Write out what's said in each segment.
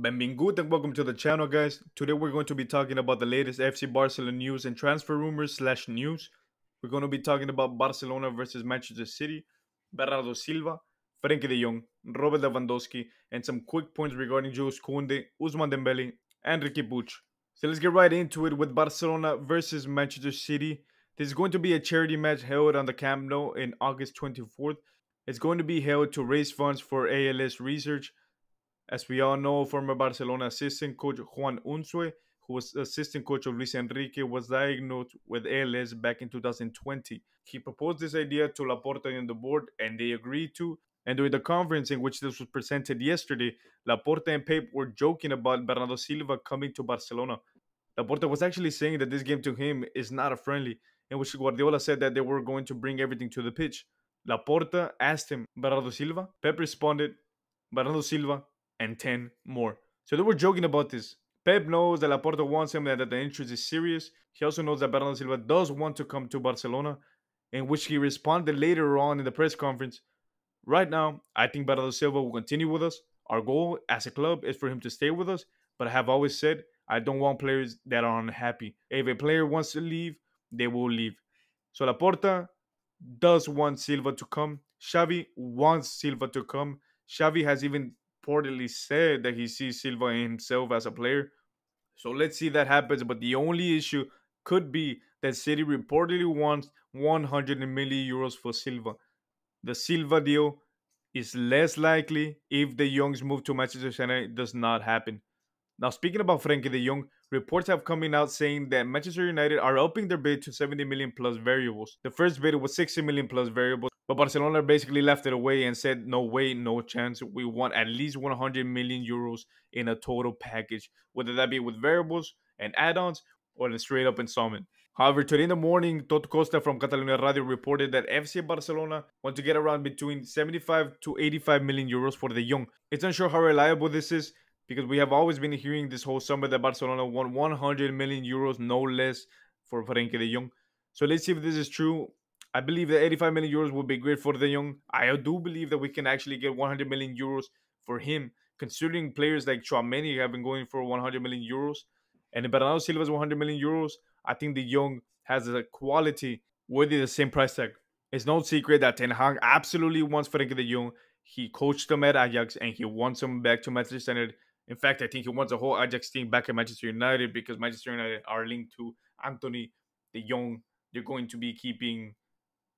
Benvingut and welcome to the channel, guys. Today we're going to be talking about the latest FC Barcelona news and transfer rumors slash news. We're going to be talking about Barcelona versus Manchester City, Bernardo Silva, Frenkie de Jong, Robert Lewandowski, and some quick points regarding Jules Koundé, Ousmane Dembele, and Ricky Puig. So let's get right into it with Barcelona versus Manchester City. This is going to be a charity match held on the Camp Nou in August 24th. It's going to be held to raise funds for ALS research. As we all know, former Barcelona assistant coach Juan Unzué, who was assistant coach of Luis Enrique, was diagnosed with ALS back in 2020. He proposed this idea to Laporta and the board, and they agreed to. And during the conference in which this was presented yesterday, Laporta and Pep were joking about Bernardo Silva coming to Barcelona. Laporta was actually saying that this game to him is not a friendly, in which Guardiola said that they were going to bring everything to the pitch. Laporta asked him, Bernardo Silva? Pep responded, Bernardo Silva and 10 more. So they were joking about this. Pep knows that Laporta wants him and that the interest is serious. He also knows that Bernardo Silva does want to come to Barcelona, in which he responded later on in the press conference. Right now, I think Bernardo Silva will continue with us. Our goal as a club is for him to stay with us, but I have always said I don't want players that are unhappy. If a player wants to leave, they will leave. So Laporta does want Silva to come. Xavi wants Silva to come. Xavi has even reportedly said that he sees Silva in himself as a player. So let's see if that happens. But the only issue could be that City reportedly wants 100 million euros for Silva. The Silva deal is less likely if the Young's move to Manchester United does not happen. Now, speaking about Frenkie de Jong, reports have coming out saying that Manchester United are upping their bid to 70 million plus variables. The first bid was 60 million plus variables, but Barcelona basically left it away and said, no way, no chance. We want at least 100 million euros in a total package, whether that be with variables and add-ons or a straight up installment. However, today in the morning, Tot Costa from Catalonia Radio reported that FC Barcelona want to get around between 75 to 85 million euros for de Jong. It's unsure how reliable this is, because we have always been hearing this whole summer that Barcelona want 100 million euros, no less, for Frenkie de Jong. So let's see if this is true. I believe that 85 million euros would be great for de Jong. I do believe that we can actually get 100 million euros for him, considering players like Chouameni have been going for 100 million euros. And if Bernardo Silva's 100 million euros, I think de Jong has a quality worthy the same price tag. It's no secret that Ten Hag absolutely wants Frenkie de Jong. He coached him at Ajax and he wants him back to Manchester United. In fact, I think he wants the whole Ajax team back at Manchester United because Manchester United are linked to Anthony, de Jong. They're going to be keeping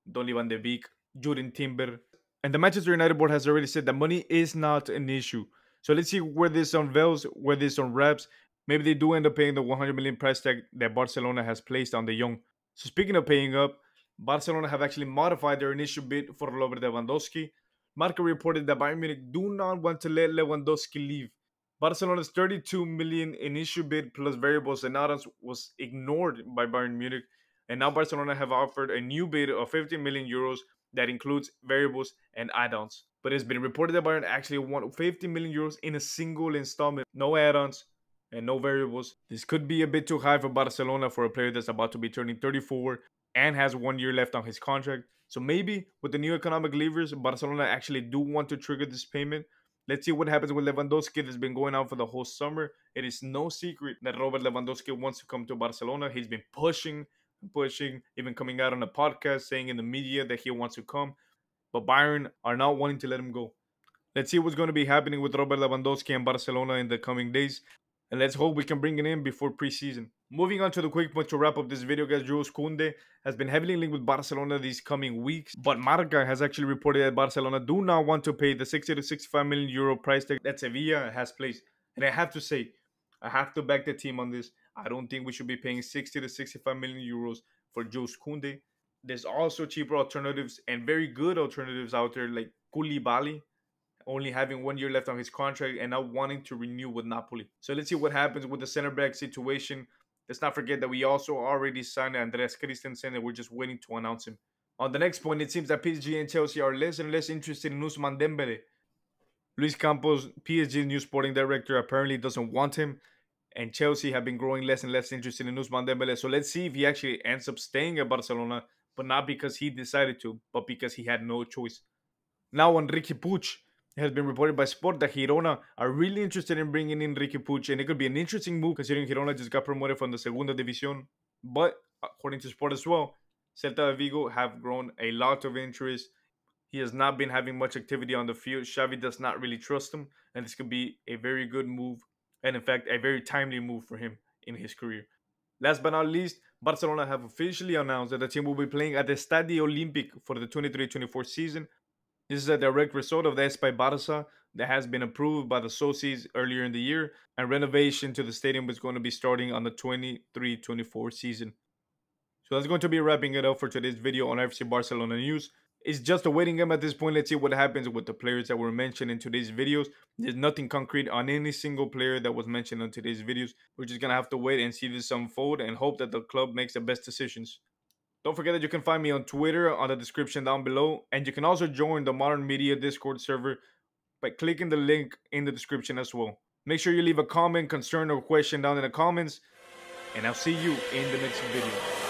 Donny van de Beek, Jordan Timber. And the Manchester United board has already said that money is not an issue. So let's see where this unveils, where this unwraps. Maybe they do end up paying the 100 million price tag that Barcelona has placed on de Jong. So speaking of paying up, Barcelona have actually modified their initial bid for Robert Lewandowski. Marca reported that Bayern Munich do not want to let Lewandowski leave. Barcelona's 32 million initial bid plus variables and add-ons was ignored by Bayern Munich, and now Barcelona have offered a new bid of 50 million euros that includes variables and add-ons. But it's been reported that Bayern actually want 50 million euros in a single installment, no add-ons and no variables. This could be a bit too high for Barcelona for a player that's about to be turning 34 and has 1 year left on his contract. So maybe with the new economic levers, Barcelona actually do want to trigger this payment. Let's see what happens with Lewandowski. That's been going on for the whole summer. It is no secret that Robert Lewandowski wants to come to Barcelona. He's been pushing, even coming out on a podcast saying in the media that he wants to come. But Bayern are not wanting to let him go. Let's see what's going to be happening with Robert Lewandowski and Barcelona in the coming days. And let's hope we can bring it in before preseason. Moving on to the quick point to wrap up this video, guys. Jules Koundé has been heavily linked with Barcelona these coming weeks. But Marca has actually reported that Barcelona do not want to pay the 60 to 65 million euro price tag that Sevilla has placed. And I have to say, I have to back the team on this. I don't think we should be paying 60 to 65 million euros for Jules Koundé. There's also cheaper alternatives and very good alternatives out there like Koulibaly, only having 1 year left on his contract and not wanting to renew with Napoli. So let's see what happens with the center back situation. Let's not forget that we also already signed Andreas Christensen and we're just waiting to announce him. On the next point, it seems that PSG and Chelsea are less and less interested in Ousmane Dembele. Luis Campos, PSG's new sporting director, apparently doesn't want him, and Chelsea have been growing less and less interested in Ousmane Dembele. So let's see if he actually ends up staying at Barcelona, but not because he decided to, but because he had no choice. Now on Ricky Puig. It has been reported by Sport that Girona are really interested in bringing in Ricky Puig, and it could be an interesting move considering Girona just got promoted from the Segunda División. But according to Sport as well, Celta de Vigo have grown a lot of interest. He has not been having much activity on the field. Xavi does not really trust him, and this could be a very good move, and in fact, a very timely move for him in his career. Last but not least, Barcelona have officially announced that the team will be playing at the Estadio Olímpic for the 23-24 season. This is a direct result of the Espai Barça that has been approved by the socios earlier in the year, and renovation to the stadium is going to be starting on the 23-24 season. So that's going to be wrapping it up for today's video on FC Barcelona news. It's just a waiting game at this point. Let's see what happens with the players that were mentioned in today's videos. There's nothing concrete on any single player that was mentioned on today's videos. We're just going to have to wait and see this unfold and hope that the club makes the best decisions. Don't forget that you can find me on Twitter on the description down below. And you can also join the Modern Media Discord server by clicking the link in the description as well. Make sure you leave a comment, concern, or question down in the comments. And I'll see you in the next video.